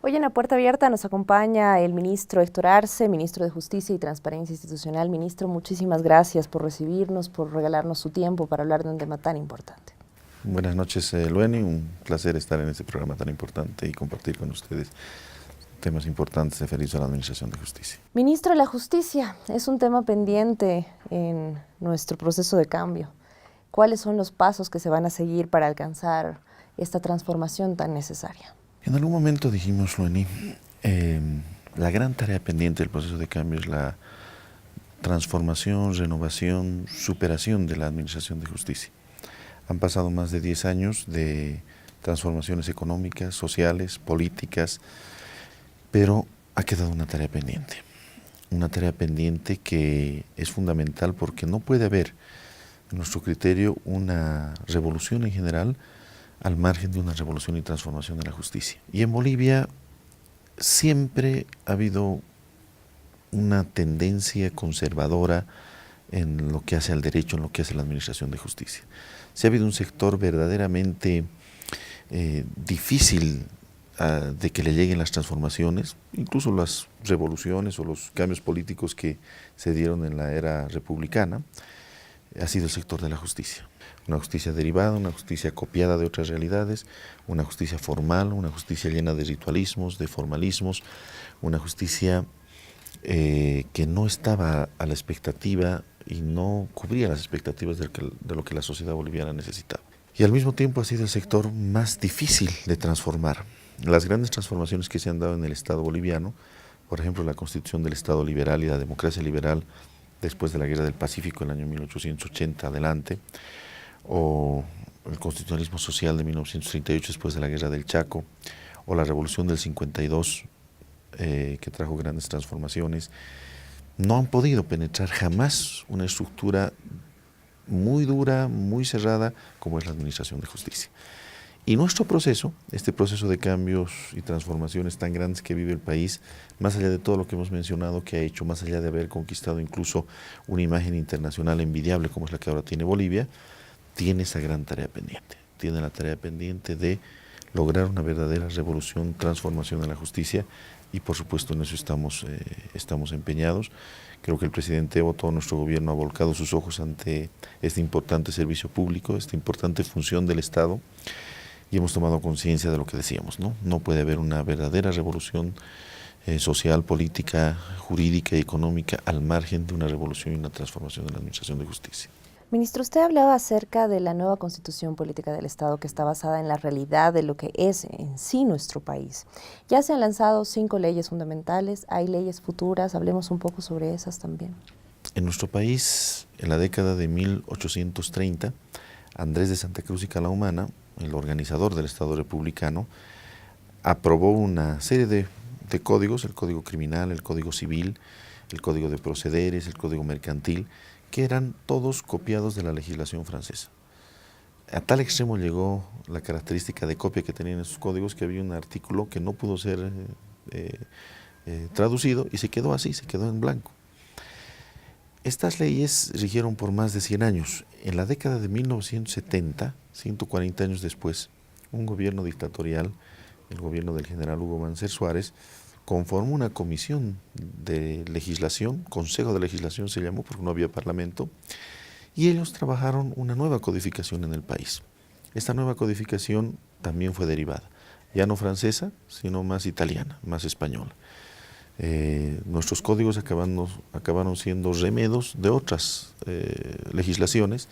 Hoy en La Puerta Abierta nos acompaña el ministro Héctor Arce, ministro de Justicia y Transparencia Institucional. Ministro, muchísimas gracias por recibirnos, por regalarnos su tiempo para hablar de un tema tan importante. Buenas noches, Lueni. Un placer estar en este programa tan importante y compartir con ustedes temas importantes referidos a la Administración de Justicia. Ministro, la justicia es un tema pendiente en nuestro proceso de cambio. ¿Cuáles son los pasos que se van a seguir para alcanzar esta transformación tan necesaria? En algún momento dijimos, Lueni, la gran tarea pendiente del proceso de cambio es la transformación, renovación, superación de la Administración de Justicia. Han pasado más de 10 años de transformaciones económicas, sociales, políticas, pero ha quedado una tarea pendiente que es fundamental porque no puede haber, en nuestro criterio, una revolución en general al margen de una revolución y transformación de la justicia. Y en Bolivia siempre ha habido una tendencia conservadora en lo que hace al derecho, en lo que hace la administración de justicia. Si ha habido un sector verdaderamente difícil de que le lleguen las transformaciones, incluso las revoluciones o los cambios políticos que se dieron en la era republicana, ha sido el sector de la justicia. Una justicia derivada, una justicia copiada de otras realidades, una justicia formal, una justicia llena de ritualismos, de formalismos, una justicia que no estaba a la expectativa y no cubría las expectativas de lo que la sociedad boliviana necesitaba. Y al mismo tiempo ha sido el sector más difícil de transformar. Las grandes transformaciones que se han dado en el Estado boliviano, por ejemplo la constitución del Estado liberal y la democracia liberal después de la Guerra del Pacífico en el año 1880 adelante, o el constitucionalismo social de 1938 después de la Guerra del Chaco, o la Revolución del 52 que trajo grandes transformaciones, no han podido penetrar jamás una estructura muy dura, muy cerrada, como es la administración de justicia. Y nuestro proceso, este proceso de cambios y transformaciones tan grandes que vive el país, más allá de todo lo que hemos mencionado que ha hecho, más allá de haber conquistado incluso una imagen internacional envidiable como es la que ahora tiene Bolivia, tiene esa gran tarea pendiente. Tiene la tarea pendiente de lograr una verdadera revolución, transformación en la justicia y por supuesto en eso estamos empeñados. Creo que el presidente Evo, todo nuestro gobierno ha volcado sus ojos ante este importante servicio público, esta importante función del Estado. Y hemos tomado conciencia de lo que decíamos, ¿no? No puede haber una verdadera revolución social, política, jurídica y económica al margen de una revolución y una transformación de la administración de justicia. Ministro, usted hablaba acerca de la nueva Constitución Política del Estado que está basada en la realidad de lo que es en sí nuestro país. Ya se han lanzado 5 leyes fundamentales, hay leyes futuras, hablemos un poco sobre esas también. En nuestro país, en la década de 1830, Andrés de Santa Cruz y Calahumana, el organizador del Estado republicano, aprobó una serie de códigos, el Código Criminal, el Código Civil, el Código de Procederes, el Código Mercantil, que eran todos copiados de la legislación francesa. A tal extremo llegó la característica de copia que tenían esos códigos que había un artículo que no pudo ser traducido y se quedó así, se quedó en blanco. Estas leyes rigieron por más de 100 años. En la década de 1970, 140 años después, un gobierno dictatorial, el gobierno del general Hugo Banzer Suárez, conformó una comisión de legislación, Consejo de Legislación se llamó porque no había parlamento, y ellos trabajaron una nueva codificación en el país. Esta nueva codificación también fue derivada, ya no francesa, sino más italiana, más española. Nuestros códigos acabaron siendo remedos de otras legislaciones,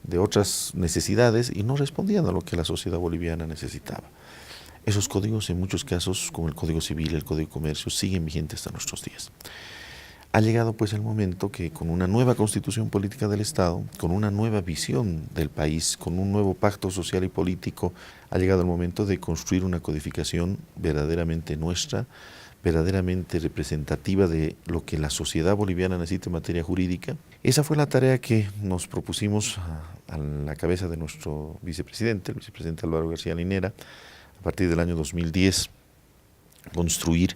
de otras necesidades y no respondían a lo que la sociedad boliviana necesitaba. Esos códigos en muchos casos, como el Código Civil, el Código de Comercio, siguen vigentes hasta nuestros días. Ha llegado pues el momento que con una nueva constitución política del Estado, con una nueva visión del país, con un nuevo pacto social y político, ha llegado el momento de construir una codificación verdaderamente nuestra, verdaderamente representativa de lo que la sociedad boliviana necesita en materia jurídica. Esa fue la tarea que nos propusimos a la cabeza de nuestro vicepresidente, el vicepresidente Álvaro García Linera, a partir del año 2010, construir.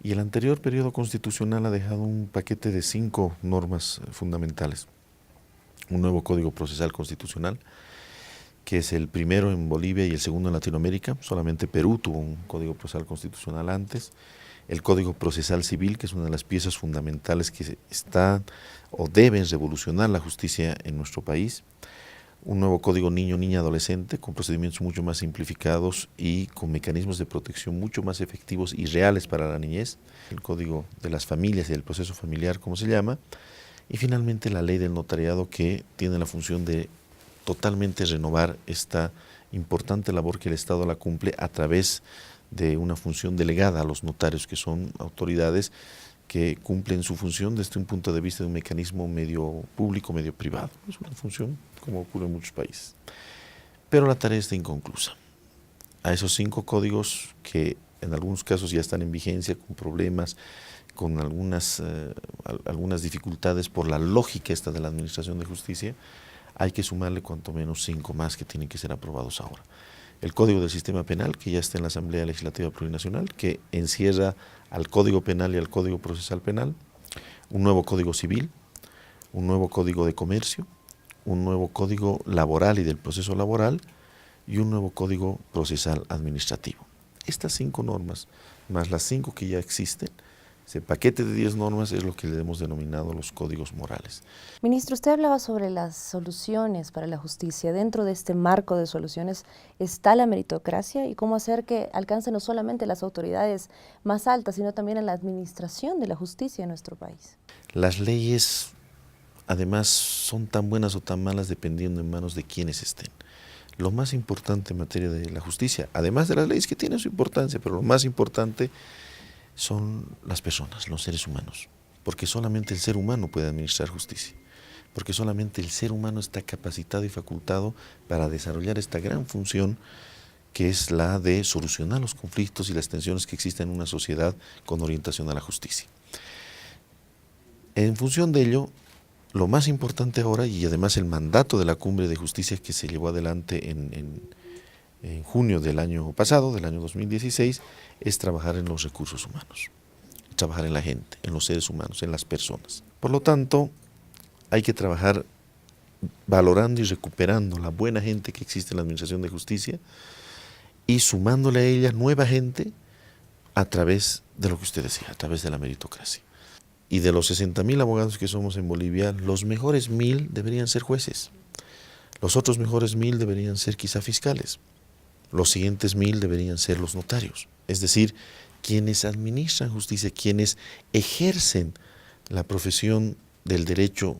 Y el anterior periodo constitucional ha dejado un paquete de 5 normas fundamentales. un nuevo Código Procesal Constitucional, que es el primero en Bolivia y el segundo en Latinoamérica. Solamente Perú tuvo un Código Procesal Constitucional antes. El Código Procesal Civil, que es una de las piezas fundamentales que están o deben revolucionar la justicia en nuestro país. Un nuevo Código Niño, Niña, Adolescente, con procedimientos mucho más simplificados y con mecanismos de protección mucho más efectivos y reales para la niñez. El Código de las Familias y el Proceso Familiar, como se llama. Y finalmente la Ley del Notariado, que tiene la función de totalmente renovar esta importante labor que el Estado la cumple a través de una función delegada a los notarios, que son autoridades que cumplen su función desde un punto de vista de un mecanismo medio público, medio privado. Es una función como ocurre en muchos países. Pero la tarea está inconclusa. A esos 5 códigos que en algunos casos ya están en vigencia, con problemas, con algunas dificultades por la lógica esta de la Administración de Justicia, hay que sumarle cuanto menos 5 más que tienen que ser aprobados ahora. El Código del Sistema Penal, que ya está en la Asamblea Legislativa Plurinacional, que encierra al Código Penal y al Código Procesal Penal, un nuevo Código Civil, un nuevo Código de Comercio, un nuevo Código Laboral y del Proceso Laboral y un nuevo Código Procesal Administrativo. Estas 5 normas, más las 5 que ya existen, ese paquete de 10 normas es lo que le hemos denominado los códigos morales. Ministro, usted hablaba sobre las soluciones para la justicia. Dentro de este marco de soluciones está la meritocracia y cómo hacer que alcance no solamente las autoridades más altas, sino también en la administración de la justicia en nuestro país. Las leyes, además, son tan buenas o tan malas dependiendo en manos de quienes estén. Lo más importante en materia de la justicia, además de las leyes que tienen su importancia, pero lo más importante son las personas, los seres humanos, porque solamente el ser humano puede administrar justicia, porque solamente el ser humano está capacitado y facultado para desarrollar esta gran función que es la de solucionar los conflictos y las tensiones que existen en una sociedad con orientación a la justicia. En función de ello, lo más importante ahora, y además el mandato de la Cumbre de Justicia que se llevó adelante en junio del año pasado, del año 2016, es trabajar en los recursos humanos, trabajar en la gente, en los seres humanos, en las personas. Por lo tanto, hay que trabajar valorando y recuperando la buena gente que existe en la Administración de Justicia y sumándole a ella nueva gente a través de lo que usted decía, a través de la meritocracia. Y de los 60.000 abogados que somos en Bolivia, los mejores 1.000 deberían ser jueces, los otros mejores 1.000 deberían ser quizá fiscales, los siguientes 1.000 deberían ser los notarios, es decir, quienes administran justicia, quienes ejercen la profesión del derecho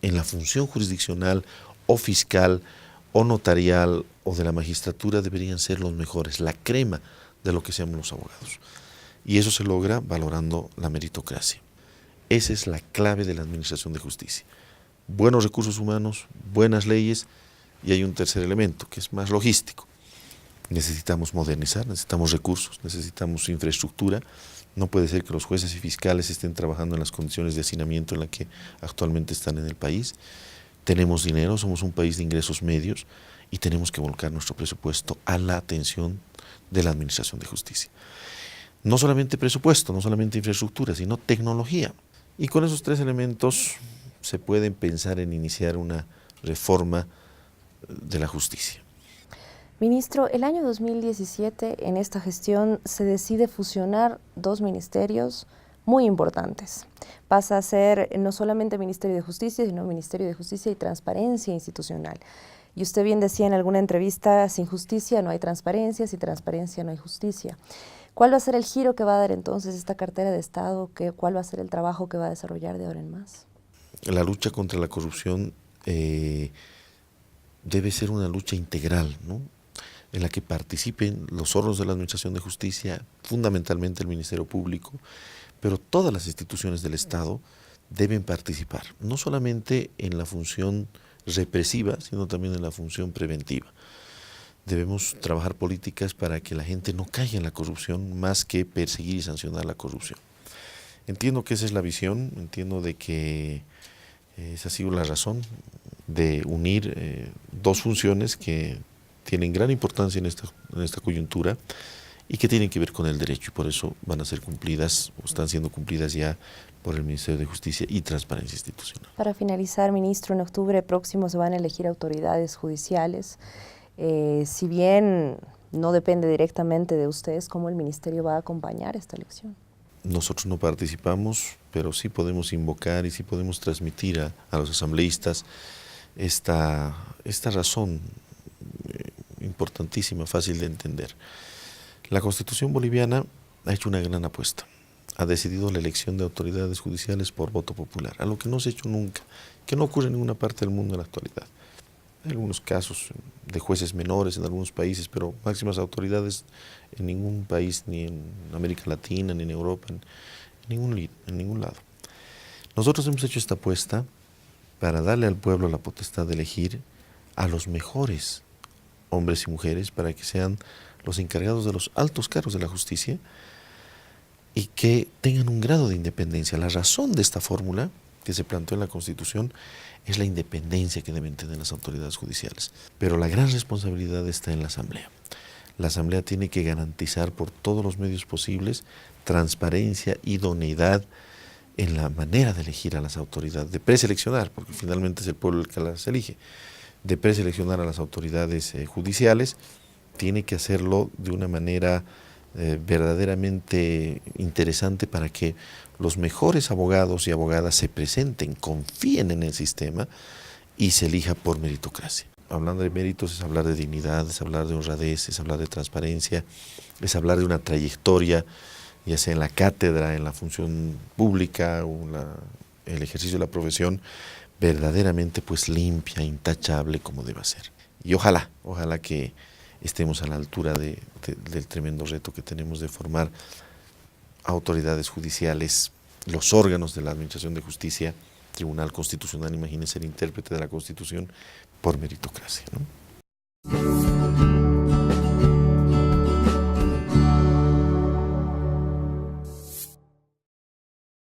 en la función jurisdiccional o fiscal o notarial o de la magistratura deberían ser los mejores, la crema de lo que seamos los abogados. Y eso se logra valorando la meritocracia. Esa es la clave de la administración de justicia. Buenos recursos humanos, buenas leyes, y hay un tercer elemento que es más logístico. Necesitamos modernizar, necesitamos recursos, necesitamos infraestructura. No puede ser que los jueces y fiscales estén trabajando en las condiciones de hacinamiento en las que actualmente están en el país. Tenemos dinero, somos un país de ingresos medios y tenemos que volcar nuestro presupuesto a la atención de la administración de justicia. No solamente presupuesto, no solamente infraestructura, sino tecnología. Y con esos 3 elementos se puede pensar en iniciar una reforma de la justicia. Ministro, el año 2017 en esta gestión se decide fusionar 2 ministerios muy importantes. Pasa a ser no solamente Ministerio de Justicia, sino Ministerio de Justicia y Transparencia Institucional. Y usted bien decía en alguna entrevista, sin justicia no hay transparencia, sin transparencia no hay justicia. ¿Cuál va a ser el giro que va a dar entonces esta cartera de Estado? ¿Cuál va a ser el trabajo que va a desarrollar de ahora en más? La lucha contra la corrupción debe ser una lucha integral, ¿no?, en la que participen los órganos de la Administración de Justicia, fundamentalmente el Ministerio Público, pero todas las instituciones del Estado deben participar, no solamente en la función represiva, sino también en la función preventiva. Debemos trabajar políticas para que la gente no caiga en la corrupción más que perseguir y sancionar la corrupción. Entiendo que esa es la visión, entiendo de que esa ha sido la razón de unir 2 funciones que tienen gran importancia en esta coyuntura y que tienen que ver con el derecho, y por eso van a ser cumplidas o están siendo cumplidas ya por el Ministerio de Justicia y Transparencia Institucional. Para finalizar, ministro, en octubre próximo se van a elegir autoridades judiciales. Si bien no depende directamente de ustedes, ¿cómo el ministerio va a acompañar esta elección? Nosotros no participamos, pero sí podemos invocar y sí podemos transmitir a los asambleístas esta razón importantísima, fácil de entender. La Constitución boliviana ha hecho una gran apuesta. Ha decidido la elección de autoridades judiciales por voto popular, algo que no se ha hecho nunca, que no ocurre en ninguna parte del mundo en la actualidad. Hay algunos casos de jueces menores en algunos países, pero máximas autoridades en ningún país, ni en América Latina, ni en Europa, en ningún lado. Nosotros hemos hecho esta apuesta para darle al pueblo la potestad de elegir a los mejores hombres y mujeres para que sean los encargados de los altos cargos de la justicia y que tengan un grado de independencia. La razón de esta fórmula que se planteó en la Constitución es la independencia que deben tener las autoridades judiciales. Pero la gran responsabilidad está en la Asamblea. La Asamblea tiene que garantizar por todos los medios posibles transparencia, idoneidad en la manera de elegir a las autoridades, de preseleccionar, porque finalmente es el pueblo el que las elige, de preseleccionar a las autoridades judiciales. Tiene que hacerlo de una manera verdaderamente interesante para que los mejores abogados y abogadas se presenten, confíen en el sistema y se elija por meritocracia. Hablando de méritos es hablar de dignidad, es hablar de honradez, es hablar de transparencia, es hablar de una trayectoria, ya sea en la cátedra, en la función pública o el ejercicio de la profesión, verdaderamente pues limpia, intachable como deba ser. Y ojalá que estemos a la altura del tremendo reto que tenemos de formar autoridades judiciales, los órganos de la Administración de Justicia, Tribunal Constitucional, imagínense, ser intérprete de la Constitución por meritocracia, ¿no?